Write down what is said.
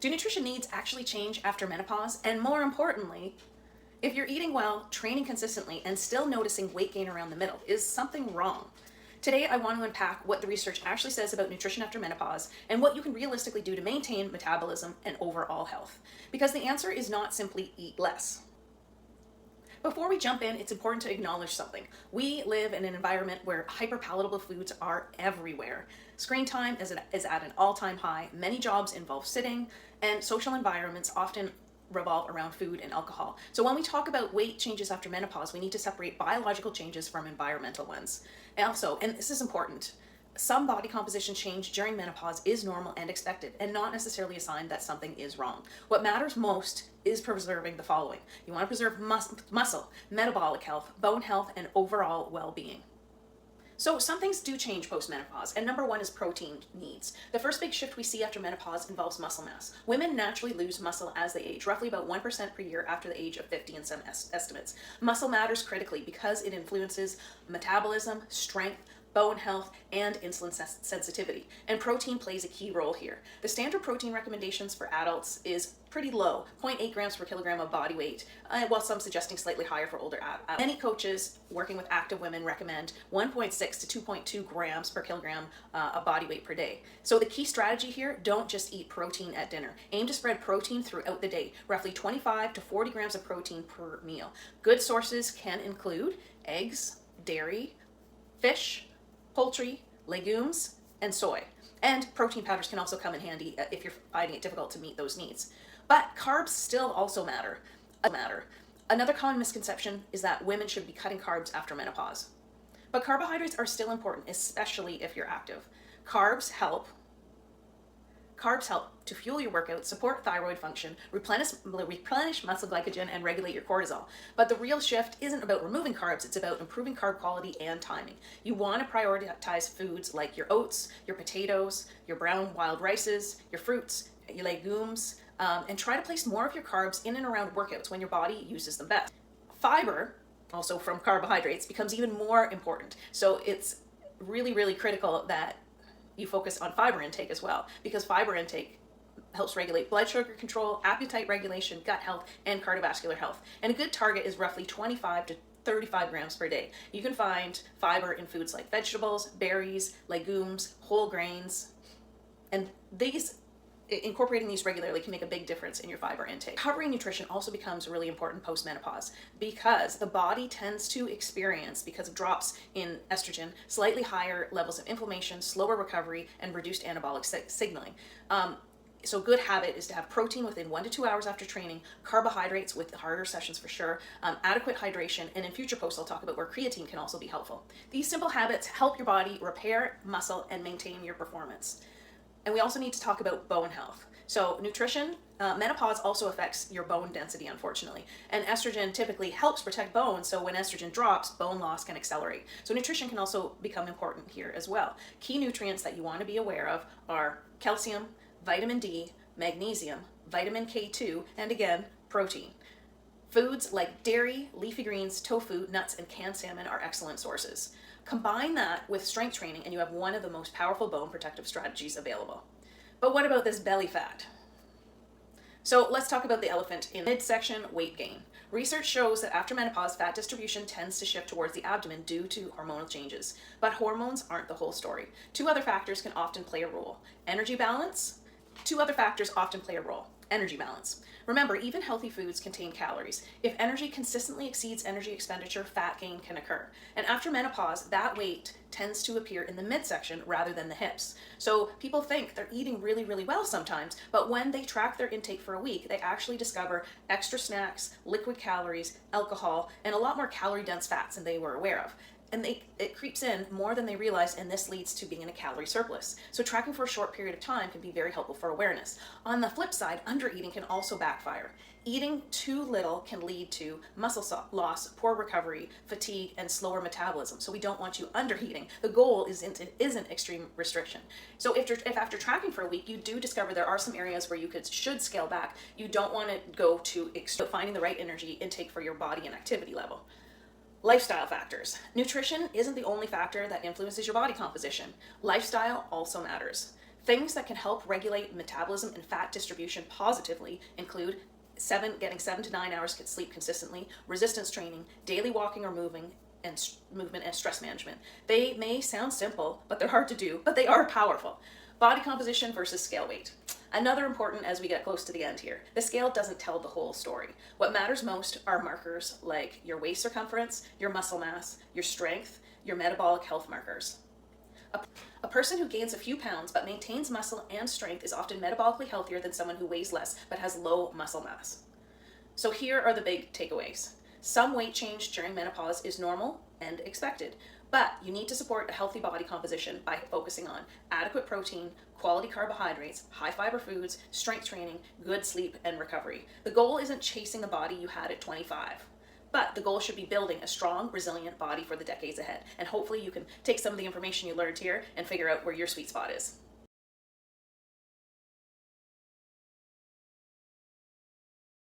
Do nutrition needs actually change after menopause? And more importantly, if you're eating well, training consistently, and still noticing weight gain around the middle, is something wrong? Today, I want to unpack what the research actually says about nutrition after menopause and what you can realistically do to maintain metabolism and overall health. Because the answer is not simply eat less. Before we jump in, it's important to acknowledge something. We live in an environment where hyperpalatable foods are everywhere. Screen time is at an all-time high. Many jobs involve sitting, and social environments often revolve around food and alcohol. So when we talk about weight changes after menopause, we need to separate biological changes from environmental ones. And also, and this is important, some body composition change during menopause is normal and expected, and not necessarily a sign that something is wrong. What matters most is preserving the following. You want to preserve muscle, metabolic health, bone health, and overall well-being. So some things do change post-menopause, and number one is protein needs. The first big shift we see after menopause involves muscle mass. Women naturally lose muscle as they age, roughly about 1% per year after the age of 50 in some estimates. Muscle matters critically because it influences metabolism, strength, bone health, and insulin sensitivity. And protein plays a key role here. The standard protein recommendations for adults is pretty low, 0.8 grams per kilogram of body weight, while some suggesting slightly higher for older adults. Many coaches working with active women recommend 1.6 to 2.2 grams per kilogram of body weight per day. So the key strategy here, don't just eat protein at dinner. Aim to spread protein throughout the day, roughly 25 to 40 grams of protein per meal. Good sources can include eggs, dairy, fish, poultry, legumes, and soy. And protein powders can also come in handy if you're finding it difficult to meet those needs. But carbs still also matter. Another common misconception is that women should be cutting carbs after menopause. But carbohydrates are still important, especially if you're active. Carbs help to fuel your workout, support thyroid function, replenish muscle glycogen, and regulate your cortisol. But the real shift isn't about removing carbs, it's about improving carb quality and timing. You want to prioritize foods like your oats, your potatoes, your brown wild rices, your fruits, your legumes, and try to place more of your carbs in and around workouts when your body uses them best. Fiber, also from carbohydrates, becomes even more important. So it's really, really critical that you focus on fiber intake as well, because fiber intake helps regulate blood sugar control, appetite regulation, gut health, and cardiovascular health. And a good target is roughly 25 to 35 grams per day. You can find fiber in foods like vegetables, berries, legumes, whole grains, and incorporating these regularly can make a big difference in your fiber intake. Covering nutrition also becomes really important post-menopause because the body tends to experience, because of drops in estrogen, slightly higher levels of inflammation, slower recovery, and reduced anabolic signaling. So a good habit is to have protein within 1 to 2 hours after training, carbohydrates with harder sessions for sure, adequate hydration, and in future posts I'll talk about where creatine can also be helpful. These simple habits help your body repair muscle and maintain your performance. And we also need to talk about bone health. So nutrition, menopause also affects your bone density, unfortunately. And estrogen typically helps protect bones, so when estrogen drops, bone loss can accelerate. So nutrition can also become important here as well. Key nutrients that you want to be aware of are calcium, vitamin D, magnesium, vitamin K2, and again, protein. Foods like dairy, leafy greens, tofu, nuts, and canned salmon are excellent sources. Combine that with strength training and you have one of the most powerful bone protective strategies available. But what about this belly fat? So let's talk about the elephant in midsection: weight gain. Research shows that after menopause, fat distribution tends to shift towards the abdomen due to hormonal changes. But hormones aren't the whole story. Two other factors often play a role. Energy balance. Remember, even healthy foods contain calories. If energy consistently exceeds energy expenditure, fat gain can occur. And after menopause, that weight tends to appear in the midsection rather than the hips. So people think they're eating really, really well sometimes, but when they track their intake for a week, they actually discover extra snacks, liquid calories, alcohol, and a lot more calorie-dense fats than they were aware of. And it creeps in more than they realize, and this leads to being in a calorie surplus. So tracking for a short period of time can be very helpful for awareness. On the flip side, undereating can also backfire. Eating too little can lead to muscle loss, poor recovery, fatigue, and slower metabolism. So we don't want you undereating. The goal isn't extreme restriction. So if after tracking for a week you do discover there are some areas where you should scale back, you don't want to go to finding the right energy intake for your body and activity level. Lifestyle factors. Nutrition isn't the only factor that influences your body composition. Lifestyle also matters. Things that can help regulate metabolism and fat distribution positively include getting 7 to 9 hours sleep consistently, resistance training, daily walking or movement, and stress management. They may sound simple, but they're hard to do, but they are powerful. Body composition versus scale weight. Another important as we get close to the end here. The scale doesn't tell the whole story. What matters most are markers like your waist circumference, your muscle mass, your strength, your metabolic health markers. A person who gains a few pounds but maintains muscle and strength is often metabolically healthier than someone who weighs less but has low muscle mass. So here are the big takeaways. Some weight change during menopause is normal and expected, but you need to support a healthy body composition by focusing on adequate protein, quality carbohydrates, high fiber foods, strength training, good sleep, and recovery. The goal isn't chasing the body you had at 25. But the goal should be building a strong, resilient body for the decades ahead. And hopefully you can take some of the information you learned here and figure out where your sweet spot is.